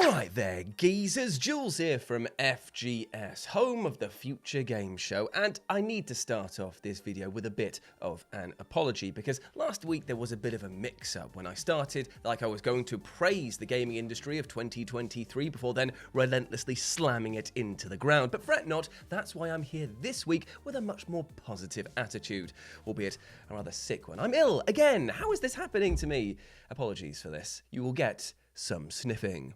Alright there, geezers, Jules here from FGS, home of the Future Game Show, and I need to start off this video with a bit of an apology, because last week there was a bit of a mix-up when I started, like I was going to praise the gaming industry of 2023 before then relentlessly slamming it into the ground. But fret not, that's why I'm here this week with a much more positive attitude, albeit a rather sick one. I'm ill again. How is this happening to me? Apologies for this. You will get some sniffing.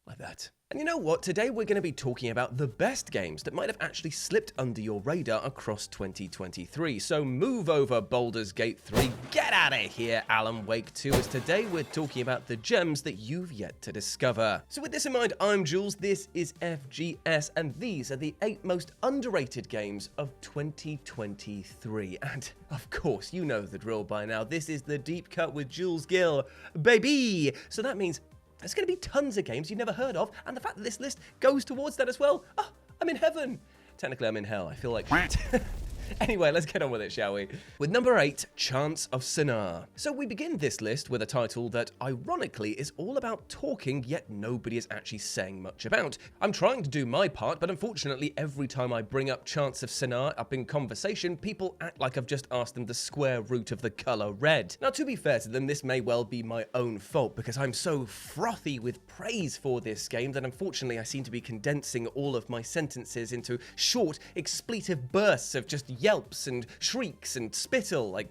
Like that. And you know what? Today we're going to be talking about the best games that might have actually slipped under your radar across 2023. So move over Baldur's Gate 3, get out of here Alan Wake 2, as today we're talking about the gems that you've yet to discover. So with this in mind, I'm Jules, this is FGS, and these are the 8 most underrated games of 2023. And of course, you know the drill by now. This is the Deep Cut with Jules Gill, baby! So that means there's going to be tons of games you've never heard of, and the fact that this list goes towards that as well, oh, I'm in heaven. Technically, I'm in hell. I feel like... Anyway, let's get on with it, shall we? With number 8, Chants of Sennaar. So we begin this list with a title that, ironically, is all about talking, yet nobody is actually saying much about. I'm trying to do my part, but unfortunately, every time I bring up Chants of Sennaar up in conversation, people act like I've just asked them the square root of the colour red. Now, to be fair to them, this may well be my own fault, because I'm so frothy with praise for this game that unfortunately I seem to be condensing all of my sentences into short, expletive bursts of just yelps and shrieks and spittle, like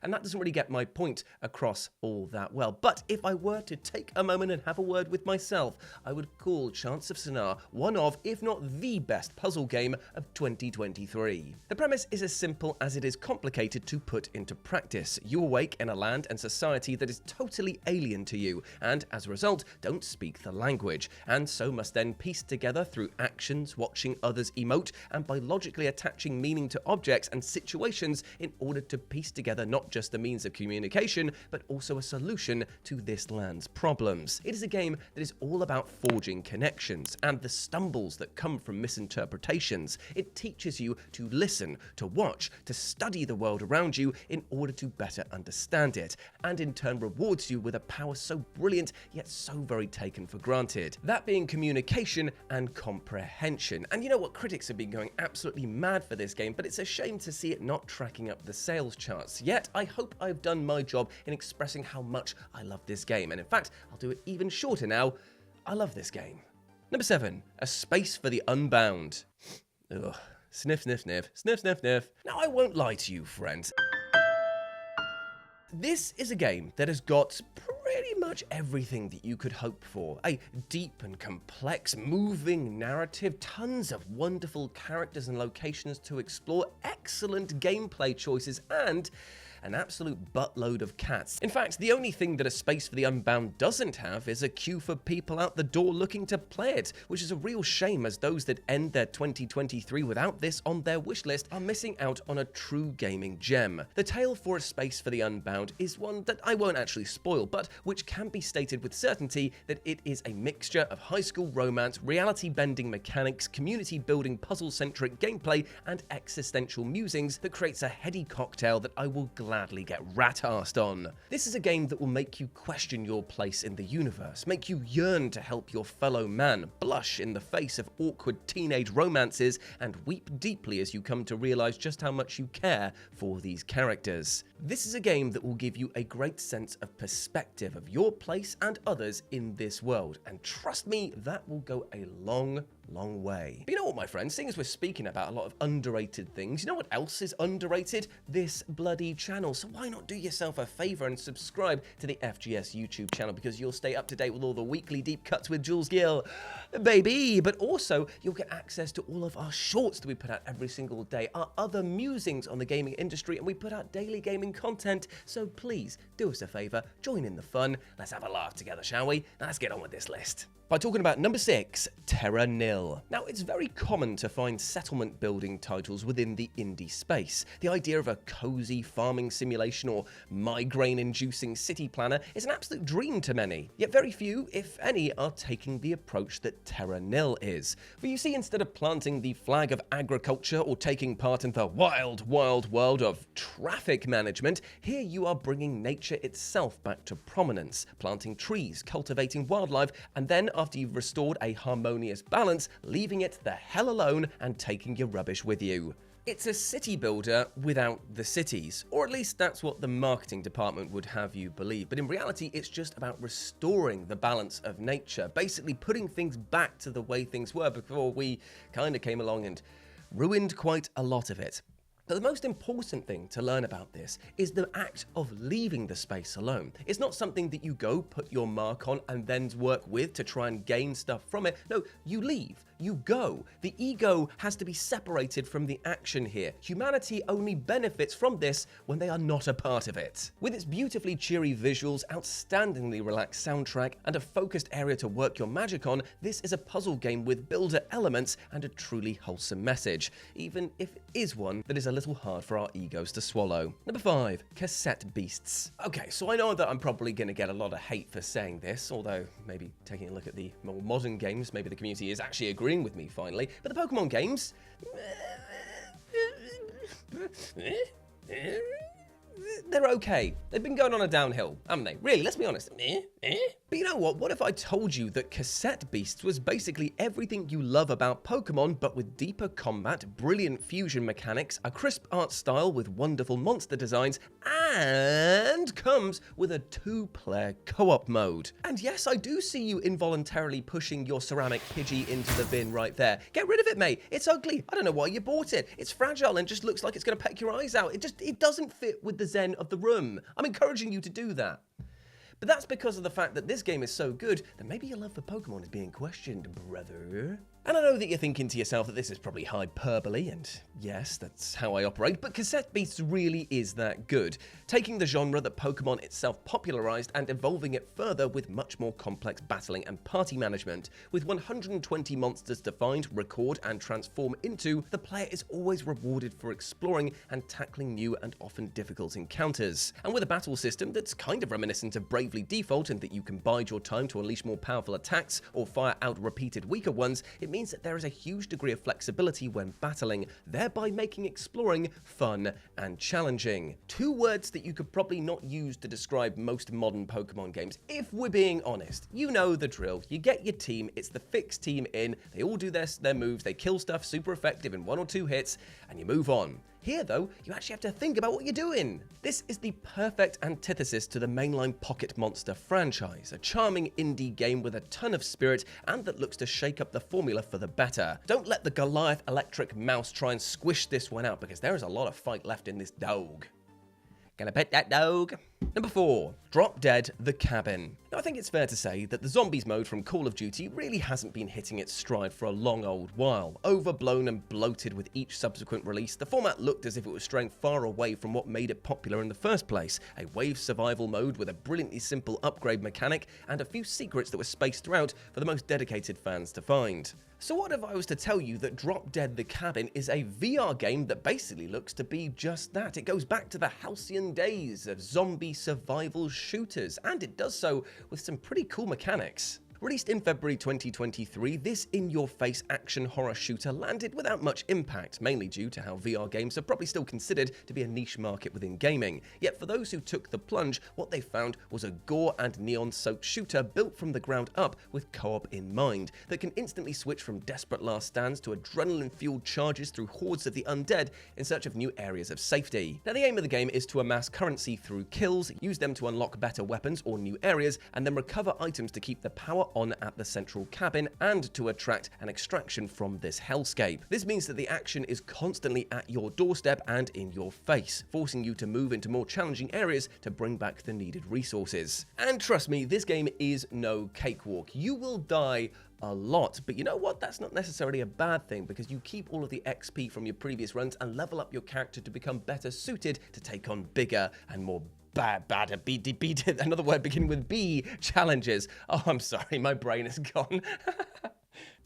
and that doesn't really get my point across all that well. But if I were to take a moment and have a word with myself, I would call Chants of Sennaar one of, if not the best puzzle game of 2023. The premise is as simple as it is complicated to put into practice. You awake in a land and society that is totally alien to you, and as a result, don't speak the language, and so must then piece together through actions, watching others emote, and by logically attaching meaning to objects and situations in order to piece together not just the means of communication, but also a solution to this land's problems. It is a game that is all about forging connections and the stumbles that come from misinterpretations. It teaches you to listen, to watch, to study the world around you in order to better understand it, and in turn rewards you with a power so brilliant yet so very taken for granted. That being communication and comprehension. And you know what? Critics have been going absolutely mad for this game, but it's a shame to see it not tracking up the sales charts. Yet, I hope I've done my job in expressing how much I love this game. And in fact, I'll do it even shorter now. I love this game. Number 7, A Space For The Unbound. Ugh. Sniff, sniff, sniff. Sniff, sniff, sniff. Now, I won't lie to you, friends. This is a game that has got pretty much everything that you could hope for. A deep and complex, moving narrative, tons of wonderful characters and locations to explore, excellent gameplay choices, and an absolute buttload of cats. In fact, the only thing that A Space For The Unbound doesn't have is a queue for people out the door looking to play it, which is a real shame, as those that end their 2023 without this on their wishlist are missing out on a true gaming gem. The tale for A Space For The Unbound is one that I won't actually spoil, but which can be stated with certainty that it is a mixture of high school romance, reality-bending mechanics, community-building puzzle-centric gameplay, and existential musings that creates a heady cocktail that I will gladly get rat-arsed on. This is a game that will make you question your place in the universe, make you yearn to help your fellow man, blush in the face of awkward teenage romances, and weep deeply as you come to realize just how much you care for these characters. This is a game that will give you a great sense of perspective of your place and others in this world, and trust me, that will go a long way. But you know what, my friends, seeing as we're speaking about a lot of underrated things, you know what else is underrated? This bloody channel. So why not do yourself a favor and subscribe to the FGS YouTube channel, because you'll stay up to date with all the weekly deep cuts with Jules Gill, baby. But also, you'll get access to all of our shorts that we put out every single day, our other musings on the gaming industry, and we put out daily gaming content. So please, do us a favor, join in the fun. Let's have a laugh together, shall we? Now let's get on with this list. by talking about number 6, Terra Nil. Now, it's very common to find settlement building titles within the indie space. The idea of a cozy farming simulation or migraine-inducing city planner is an absolute dream to many, yet very few, if any, are taking the approach that Terra Nil is. For you see, instead of planting the flag of agriculture or taking part in the wild, wild world of traffic management, here you are bringing nature itself back to prominence, planting trees, cultivating wildlife, and then after you've restored a harmonious balance, leaving it the hell alone and taking your rubbish with you. It's a city builder without the cities, or at least that's what the marketing department would have you believe. But in reality, it's just about restoring the balance of nature, basically putting things back to the way things were before we kind of came along and ruined quite a lot of it. But the most important thing to learn about this is the act of leaving the space alone. It's not something that you go, put your mark on, and then work with to try and gain stuff from it. No, you leave. You go. The ego has to be separated from the action here. Humanity only benefits from this when they are not a part of it. With its beautifully cheery visuals, outstandingly relaxed soundtrack, and a focused area to work your magic on, this is a puzzle game with builder elements and a truly wholesome message, even if it is one that is a little hard for our egos to swallow. Number 5, Cassette Beasts. Okay, so I know that I'm probably going to get a lot of hate for saying this, although maybe taking a look at the more modern games, maybe the community is actually agreeing with me finally, but the Pokemon games, they're okay. They've been going on a downhill, haven't they? Really, let's be honest. But you know what? What if I told you that Cassette Beasts was basically everything you love about Pokemon, but with deeper combat, brilliant fusion mechanics, a crisp art style with wonderful monster designs, and comes with a 2-player co-op mode. And yes, I do see you involuntarily pushing your ceramic Pidgey into the bin right there. Get rid of it, mate. It's ugly. I don't know why you bought it. It's fragile and just looks like it's going to peck your eyes out. It doesn't fit with the zen of the room. I'm encouraging you to do that. But that's because of the fact that this game is so good that maybe your love for Pokemon is being questioned, brother. And I know that you're thinking to yourself that this is probably hyperbole, and yes, that's how I operate, but Cassette Beasts really is that good, taking the genre that Pokemon itself popularized and evolving it further with much more complex battling and party management. With 120 monsters to find, record, and transform into, the player is always rewarded for exploring and tackling new and often difficult encounters. And with a battle system that's kind of reminiscent of Bravely Default in that you can bide your time to unleash more powerful attacks or fire out repeated weaker ones, it means that there is a huge degree of flexibility when battling, thereby making exploring fun and challenging. 2 words that you could probably not use to describe most modern Pokemon games, if we're being honest. You know the drill. You get your team, it's the fixed team in, they all do their moves, they kill stuff super effective in 1 or 2 hits, and you move on. Here, though, you actually have to think about what you're doing. This is the perfect antithesis to the mainline Pocket Monster franchise, a charming indie game with a ton of spirit and that looks to shake up the formula for the better. Don't let the Goliath electric mouse try and squish this one out, because there is a lot of fight left in this dog. Gonna pet that dog. Number 4, Drop Dead The Cabin. Now, I think it's fair to say that the zombies mode from Call of Duty really hasn't been hitting its stride for a long old while. Overblown and bloated with each subsequent release, the format looked as if it was straying far away from what made it popular in the first place. A wave survival mode with a brilliantly simple upgrade mechanic and a few secrets that were spaced throughout for the most dedicated fans to find. So what if I was to tell you that Drop Dead The Cabin is a VR game that basically looks to be just that? It goes back to the halcyon days of zombie survival shooters, and it does so with some pretty cool mechanics. Released in February 2023, this in-your-face action horror shooter landed without much impact, mainly due to how VR games are probably still considered to be a niche market within gaming. Yet for those who took the plunge, what they found was a gore and neon-soaked shooter built from the ground up with co-op in mind, that can instantly switch from desperate last stands to adrenaline-fueled charges through hordes of the undead in search of new areas of safety. Now, the aim of the game is to amass currency through kills, use them to unlock better weapons or new areas, and then recover items to keep the power on at the central cabin and to attract an extraction from this hellscape. This means that the action is constantly at your doorstep and in your face, forcing you to move into more challenging areas to bring back the needed resources. And trust me, this game is no cakewalk. You will die a lot, but you know what? That's not necessarily a bad thing, because you keep all of the XP from your previous runs and level up your character to become better suited to take on bigger and more another word beginning with B, challenges. Oh, I'm sorry, my brain is gone.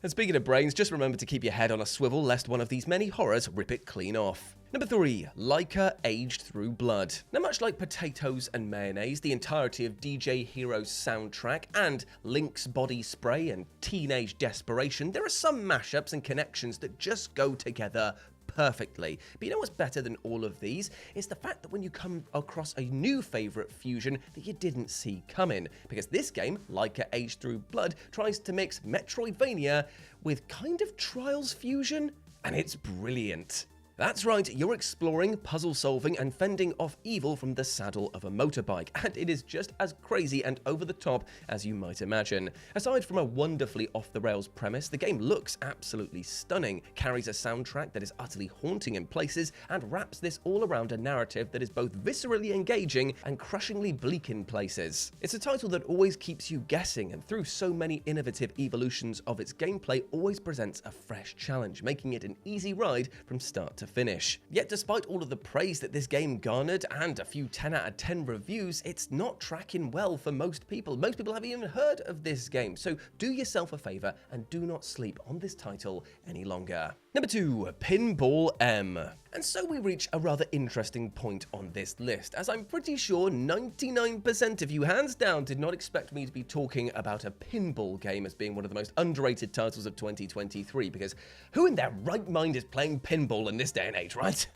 And speaking of brains, just remember to keep your head on a swivel lest one of these many horrors rip it clean off. Number 3, Laika aged through blood. Now, much like potatoes and mayonnaise, the entirety of DJ Hero's soundtrack and Link's body spray and teenage desperation, there are some mashups and connections that just go together perfectly. But you know what's better than all of these? It's the fact that when you come across a new favourite fusion that you didn't see coming. Because this game, Laika Aged Through Blood, tries to mix Metroidvania with kind of Trials fusion, and it's brilliant. That's right, you're exploring, puzzle solving, and fending off evil from the saddle of a motorbike, and it is just as crazy and over the top as you might imagine. Aside from a wonderfully off-the-rails premise, the game looks absolutely stunning, carries a soundtrack that is utterly haunting in places, and wraps this all around a narrative that is both viscerally engaging and crushingly bleak in places. It's a title that always keeps you guessing, and through so many innovative evolutions of its gameplay, always presents a fresh challenge, making it an easy ride from start to finish. Yet despite all of the praise that this game garnered and a few 10 out of 10 reviews, it's not tracking well for most people. Most people haven't even heard of this game, so do yourself a favor and do not sleep on this title any longer. Number 2, Pinball M. And so we reach a rather interesting point on this list, as I'm pretty sure 99% of you, hands down, did not expect me to be talking about a pinball game as being one of the most underrated titles of 2023, because who in their right mind is playing pinball in this day and age, right?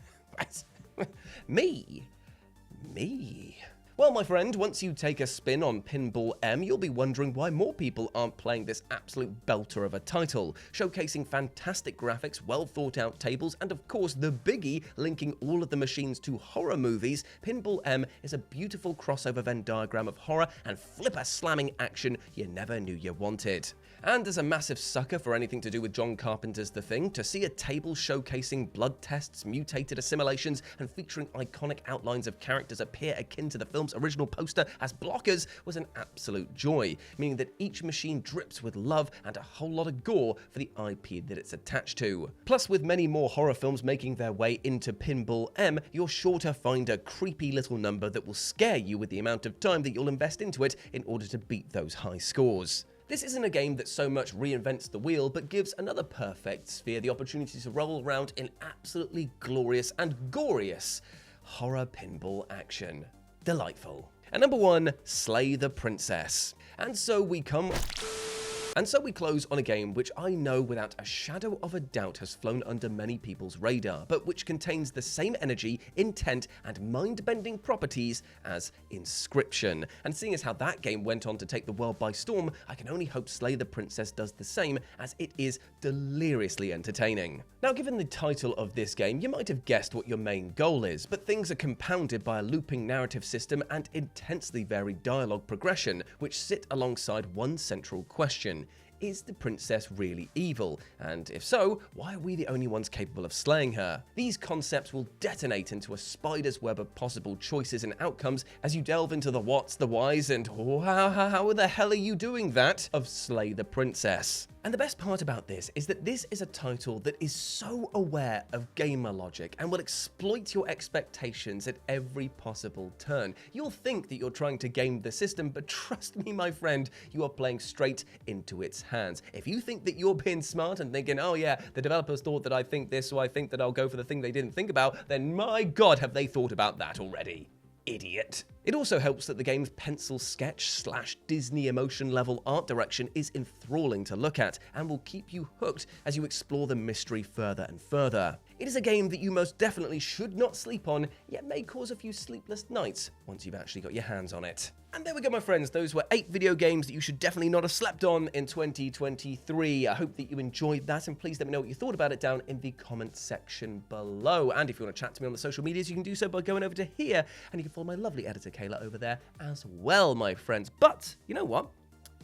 Me. Well, my friend, once you take a spin on Pinball M, you'll be wondering why more people aren't playing this absolute belter of a title, showcasing fantastic graphics, well-thought-out tables, and of course the biggie, linking all of the machines to horror movies. Pinball M is a beautiful crossover Venn diagram of horror and flipper-slamming action you never knew you wanted. And as a massive sucker for anything to do with John Carpenter's The Thing, to see a table showcasing blood tests, mutated assimilations, and featuring iconic outlines of characters appear akin to the film's original poster as blockers was an absolute joy, meaning that each machine drips with love and a whole lot of gore for the IP that it's attached to. Plus, with many more horror films making their way into Pinball M, you're sure to find a creepy little number that will scare you with the amount of time that you'll invest into it in order to beat those high scores. This isn't a game that so much reinvents the wheel, but gives another perfect sphere the opportunity to roll around in absolutely glorious and gorious horror pinball action. Delightful. And number 1, Slay the Princess. And so we close on a game which I know without a shadow of a doubt has flown under many people's radar, but which contains the same energy, intent, and mind-bending properties as Inscription. And seeing as how that game went on to take the world by storm, I can only hope Slay the Princess does the same, as it is deliriously entertaining. Now, given the title of this game, you might have guessed what your main goal is, but things are compounded by a looping narrative system and intensely varied dialogue progression, which sit alongside one central question. Is the princess really evil? And if so, why are we the only ones capable of slaying her? These concepts will detonate into a spider's web of possible choices and outcomes as you delve into the whats, the whys, and how the hell are you doing that of Slay the Princess. And the best part about this is that this is a title that is so aware of gamer logic and will exploit your expectations at every possible turn. You'll think that you're trying to game the system, but trust me, my friend, you are playing straight into its hands. If you think that you're being smart and thinking, oh yeah, the developers thought that I think this, so I think that I'll go for the thing they didn't think about, then my God, have they thought about that already. Idiot. It also helps that the game's pencil sketch / Disney emotion level art direction is enthralling to look at and will keep you hooked as you explore the mystery further and further. It is a game that you most definitely should not sleep on, yet may cause a few sleepless nights once you've actually got your hands on it. And there we go, my friends. Those were 8 video games that you should definitely not have slept on in 2023. I hope that you enjoyed that, and please let me know what you thought about it down in the comment section below. And if you want to chat to me on the social medias, you can do so by going over to here, and you can follow my lovely editor, Kayla, over there as well, my friends. But you know what?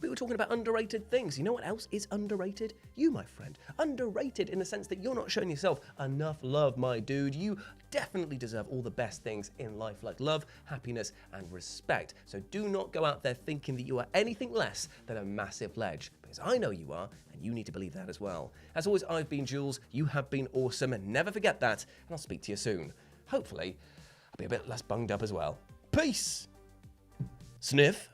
We were talking about underrated things. You know what else is underrated? You, my friend. Underrated in the sense that you're not showing yourself enough love, my dude. You definitely deserve all the best things in life, like love, happiness, and respect. So do not go out there thinking that you are anything less than a massive ledge, because I know you are, and you need to believe that as well. As always, I've been Jules. You have been awesome, and never forget that, and I'll speak to you soon. Hopefully, I'll be a bit less bunged up as well. Peace. Sniff.